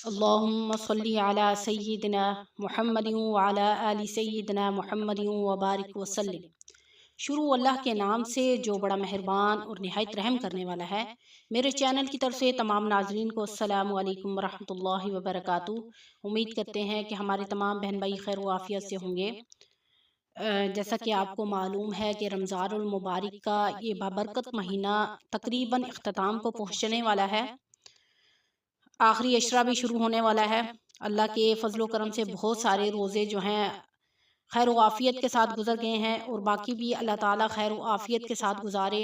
अल्लाहुम्मा सल्ली अला सय्यिदिना मुहम्मद व अला आलि सय्यिदिना मुहम्मद व बारिक वसल्लिम। शुरू अल्लाह के नाम से जो बड़ा मेहरबान और निहायत रहम करने वाला है। मेरे चैनल की तरफ से तमाम नाज़रीन को अस्सलामु अलैकुम व रहमतुल्लाहि व बरकातुहू। उम्मीद करते हैं कि हमारे तमाम बहन भाई खैर व आफियत से होंगे। जैसा कि आपको मालूम है कि रमज़ानुल मुबारक का ये बाबरकत महीना तकरीबन इख्तिताम को पहुँचने वाला है। आखिरी अशरा भी शुरू होने वाला है। अल्लाह के फजलो करम से बहुत सारे रोज़े जो हैं खैर व आफ़ियत के साथ गुजर गए हैं और बाकी भी अल्लाह ताला खैर व आफ़ियत के साथ गुजारे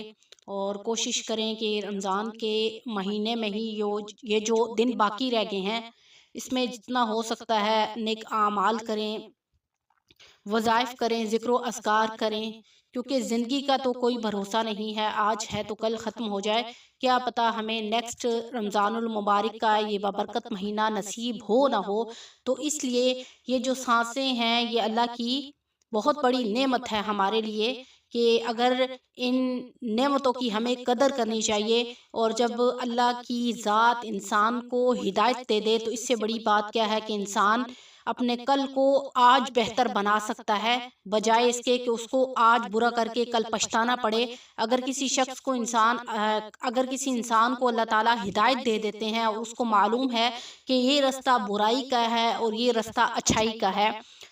और कोशिश करें कि रमज़ान के महीने में ही ये जो दिन बाकी रह गए हैं इसमें जितना हो सकता है नेक आमाल करें, वज़ाइफ करें, ज़िक्र अस्कार करें, क्योंकि ज़िंदगी का तो कोई भरोसा नहीं है। आज है तो कल ख़त्म हो जाए, क्या पता हमें नेक्स्ट रमज़ानुल मुबारक का ये बाबरकत महीना नसीब हो ना हो। तो इसलिए ये जो सांसें हैं ये अल्लाह की बहुत बड़ी नेमत है हमारे लिए कि अगर इन नेमतों की हमें कदर करनी चाहिए। और जब अल्लाह की ज़ात इंसान को हिदायत दे दे तो इससे बड़ी बात क्या है कि इंसान अपने कल को आज बेहतर बना सकता है, बजाय इसके कि उसको आज बुरा करके कल पछताना पड़े। अगर किसी इंसान को अल्लाह ताला हिदायत दे देते हैं और उसको मालूम है कि ये रास्ता बुराई का है और ये रास्ता अच्छाई का है,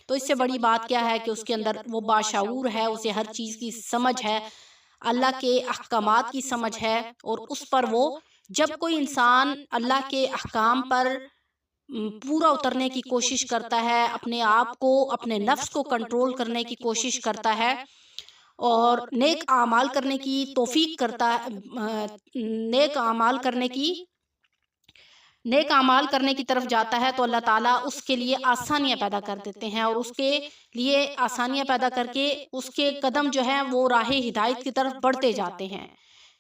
तो इससे बड़ी बात क्या है कि उसके अंदर वो बाशऊर है, उसे हर चीज़ की समझ है, अल्लाह के अहकामात की समझ है। और उस पर वो जब कोई इंसान अल्लाह के अहकाम पर पूरा उतरने की कोशिश करता है, अपने आप को, अपने नफ्स को कंट्रोल करने की कोशिश करता है और नेक आमाल करने की तौफीक करता है, नेक आमाल करने की तरफ जाता है, तो अल्लाह ताला उसके लिए आसानियाँ पैदा कर देते हैं और उसके लिए आसानियाँ पैदा करके उसके कदम जो हैं वो राह हिदायत की तरफ बढ़ते जाते हैं।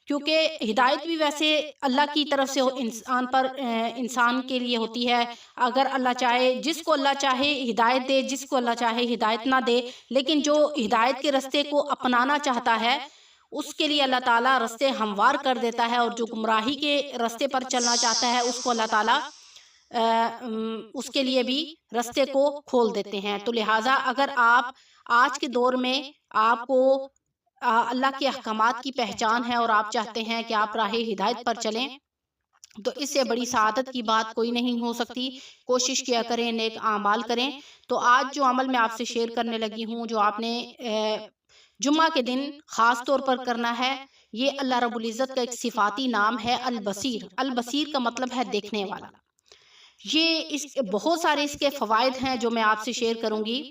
क्योंकि हिदायत भी वैसे अल्लाह की तरफ से इंसान के लिए होती है। अगर अल्लाह चाहे, जिसको अल्लाह चाहे हिदायत दे, जिसको अल्लाह चाहे हिदायत ना दे, लेकिन जो हिदायत के रास्ते को अपनाना चाहता है उसके लिए अल्लाह ताला रास्ते हमवार कर देता है, और जो गुमराही के रास्ते पर चलना चाहता है उसको अल्लाह ताला उसके लिए भी रास्ते को खोल देते हैं। तो लिहाजा अगर आप आज के दौर में आपको अल्लाह के अहकामात की पहचान है और आप चाहते हैं कि आप राह हिदायत पर चलें, तो इससे बड़ी सआदत की बात कोई नहीं हो सकती। कोशिश किया करें, नेक आमाल करें। तो आज जो अमल मैं आपसे शेयर करने लगी हूँ, जो आपने जुम्मा के दिन ख़ास तौर पर करना है, ये अल्लाह रब्बुल इज़्ज़त का एक सिफाती नाम है अल बसीर। अल बसीर का मतलब है देखने वाला। ये बहुत सारे इसके फ़वाइद हैं जो मैं आपसे शेयर करूँगी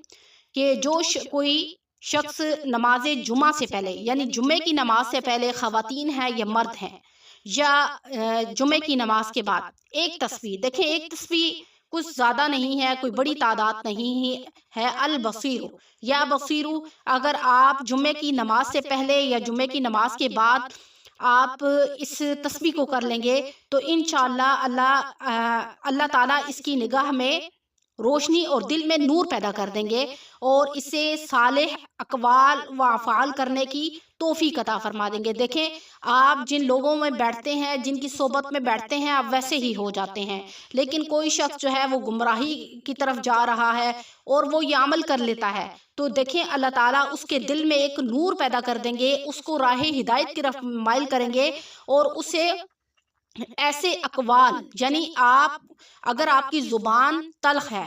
कि जो कोई शख्स नमाज जुमा से पहले, यानी जुम्मे की नमाज से पहले, ख़वातीन है या मर्द हैं, या जुम्मे की नमाज के बाद एक तस्वीर देखें। एक तस्वीर कुछ ज़्यादा नहीं है, कोई बड़ी तादाद नहीं है। अल बसीरु या बसीरु, अगर आप जुम्मे की नमाज से पहले या जुम्मे की नमाज के बाद आप इस तस्बीह को कर लेंगे तो इंशाअल्लाह अल्लाह ताला इसकी निगाह में रोशनी और दिल में नूर पैदा कर देंगे और इससे सालेह अक़वाल व अफ़आल करने की तौफ़ीक अता फरमा देंगे। देखें, आप जिन लोगों में बैठते हैं, जिनकी सोबत में बैठते हैं, आप वैसे ही हो जाते हैं। लेकिन कोई शख्स जो है वो गुमराही की तरफ जा रहा है और वो ये अमल कर लेता है, तो देखें अल्लाह ताला उसके दिल में एक नूर पैदा कर देंगे, उसको राह हिदायत की तरफ माइल करेंगे और उसे ऐसे अक़वाल, यानी आप अगर आपकी ज़ुबान तल्ख़ है,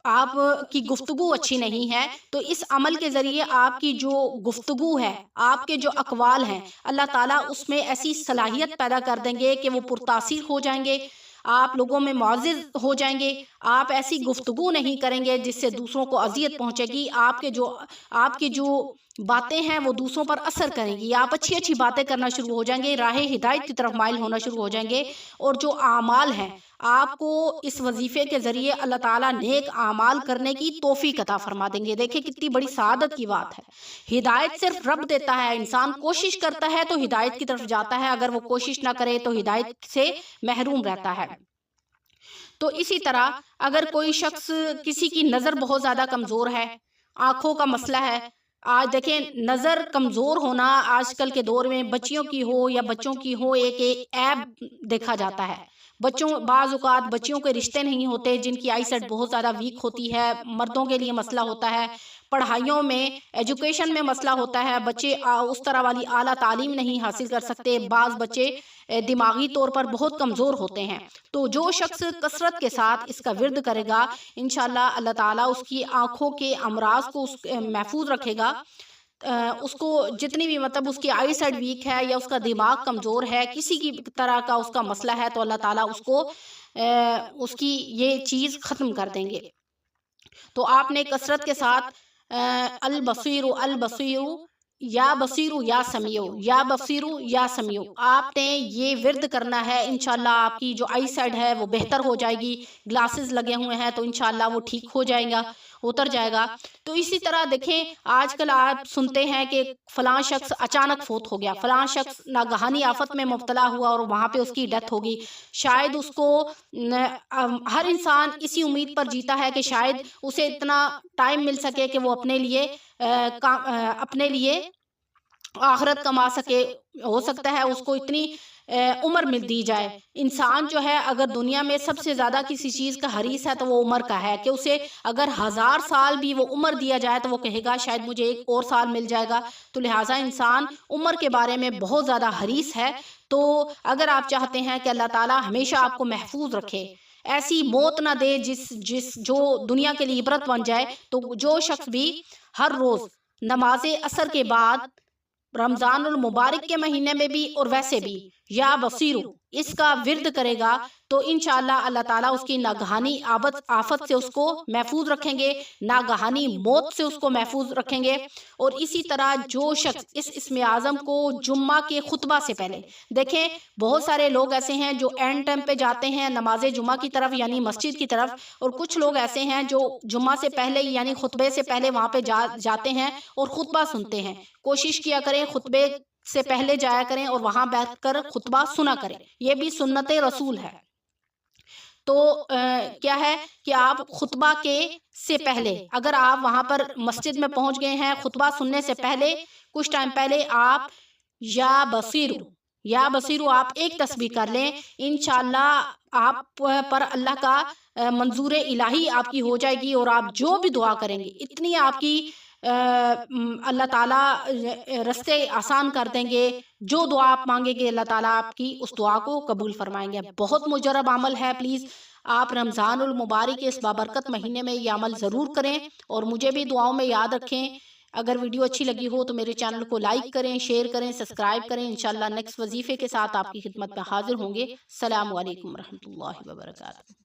आपकी गुफ्तगू अच्छी नहीं है, तो इस अमल के ज़रिए आपकी जो गुफ्तगू है, आपके जो अक़वाल हैं, अल्लाह ताला उसमें ऐसी सलाहियत पैदा कर देंगे कि वो पुरतासीर हो जाएंगे, आप लोगों में मुअज़्ज़िज़ हो जाएंगे। आप ऐसी गुफ्तगू नहीं करेंगे जिससे दूसरों को अज़ियत पहुँचेगी। आपकी जो बातें हैं वो दूसरों पर असर करेंगी। आप अच्छी अच्छी बातें करना शुरू हो जाएंगे, राह हिदायत की तरफ माइल होना शुरू हो जाएंगे। और जो आमाल हैं, आपको इस वजीफ़े के ज़रिए अल्लाह ताला नेक आमाल करने की तौफ़ीक अता फरमा देंगे। देखिए कितनी बड़ी सआदत की बात है। हिदायत सिर्फ रब देता है, इंसान कोशिश करता है तो हिदायत की तरफ जाता है, अगर वो कोशिश ना करे तो हिदायत से महरूम रहता है। तो इसी तरह अगर कोई शख्स, किसी की नज़र बहुत ज़्यादा कमज़ोर है, आँखों का मसला है, आज देखें नज़र कमज़ोर होना आजकल के दौर में बच्चियों की हो या बच्चों की हो एक ऐब देखा जाता है। بعض اوقات بچیوں کے رشتے نہیں ہوتے جن کی آئی سیٹ بہت زیادہ ویک ہوتی ہے، مردوں کے لیے مسئلہ ہوتا ہے، پڑھائیوں میں ایجوکیشن میں مسئلہ ہوتا ہے، بچے اس طرح والی اعلیٰ تعلیم نہیں حاصل کر سکتے، بعض بچے دماغی طور پر بہت کمزور ہوتے ہیں۔ تو جو شخص کثرت کے ساتھ اس کا ورد کرے گا انشاءاللہ اللہ تعالیٰ اس کی آنکھوں کے امراض کو محفوظ رکھے گا، اس کو جتنی بھی مطلب اس کی آئی سائڈ ویک ہے یا اس کا دماغ کمزور ہے، کسی کی طرح کا اس کا مسئلہ ہے، تو اللہ تعالیٰ اس کو اس کی یہ چیز ختم کر دیں گے۔ تو آپ نے کثرت کے ساتھ البصیر البصیر یا بصیرو یا سمیعو، یا بصیرو یا سمیعو، آپ نے یہ ورد کرنا ہے، انشاءاللہ آپ کی جو آئی سائڈ ہے وہ بہتر ہو جائے گی۔ گلاسز لگے ہوئے ہیں تو انشاءاللہ وہ ٹھیک ہو جائے گا، اتر جائے گا۔ تو اسی طرح دیکھیں آج کل آپ سنتے ہیں کہ فلاں شخص اچانک فوت ہو گیا، فلاں شخص ناگہانی آفت میں مبتلا ہوا اور وہاں پہ اس کی ڈیتھ ہوگی۔ شاید اس کو ہر انسان اسی امید پر جیتا ہے کہ شاید اسے اتنا ٹائم مل سکے کہ وہ اپنے لیے آخرت کما سکے، ہو سکتا ہے اس کو اتنی عمر مل دی جائے۔ انسان جو ہے اگر دنیا میں سب سے زیادہ کسی چیز کا حریص ہے تو وہ عمر کا ہے، کہ اسے اگر 1000 سال بھی وہ عمر دیا جائے تو وہ کہے گا شاید مجھے ایک اور سال مل جائے گا۔ تو لہٰذا انسان عمر کے بارے میں بہت زیادہ حریص ہے۔ تو اگر آپ چاہتے ہیں کہ اللہ تعالیٰ ہمیشہ آپ کو محفوظ رکھے، ایسی موت نہ دے جو دنیا کے لیے عبرت بن جائے، تو جو شخص بھی ہر روز نماز عصر کے بعد رمضان المبارک کے مہینے میں بھی اور ویسے بھی یا بصیرو اس کا ورد کرے گا تو انشاءاللہ اللہ تعالیٰ اس کی ناگہانی آفت سے اس کو محفوظ رکھیں گے، ناگہانی موت سے اس کو محفوظ رکھیں گے۔ اور اسی طرح جو شخص اس اسم اعظم کو جمعہ کے خطبہ سے پہلے، دیکھیں بہت سارے لوگ ایسے ہیں جو اینڈ ٹائم پہ جاتے ہیں نماز جمعہ کی طرف یعنی مسجد کی طرف، اور کچھ لوگ ایسے ہیں جو جمعہ سے پہلے یعنی خطبے سے پہلے وہاں پہ جاتے ہیں اور خطبہ سنتے ہیں۔ کوشش کیا کریں خطبے سے پہلے جایا کریں اور وہاں بیٹھ کر خطبہ سنا کریں، یہ بھی سنت رسول ہے۔ تو کیا ہے کہ آپ خطبہ سے پہلے اگر آپ وہاں پر مسجد میں پہنچ گئے ہیں، خطبہ سننے سے پہلے کچھ ٹائم پہلے آپ یا بصیرو آپ ایک تسبیح کر لیں، انشاءاللہ آپ پر اللہ کا منظور الہی آپ کی ہو جائے گی، اور آپ جو بھی دعا کریں گے اتنی آپ کی اللہ تعالیٰ رستے آسان کر دیں گے، جو دعا آپ مانگیں گے اللہ تعالیٰ آپ کی اس دعا کو قبول فرمائیں گے۔ بہت مجرب عمل ہے، پلیز آپ رمضان المبارک کے اس بابرکت مہینے میں یہ عمل ضرور کریں اور مجھے بھی دعاؤں میں یاد رکھیں۔ اگر ویڈیو اچھی لگی ہو تو میرے چینل کو لائک کریں، شیئر کریں، سبسکرائب کریں۔ انشاءاللہ نیکسٹ وظیفے کے ساتھ آپ کی خدمت میں حاضر ہوں گے۔ السلام علیکم ورحمۃ اللہ وبرکاتہ۔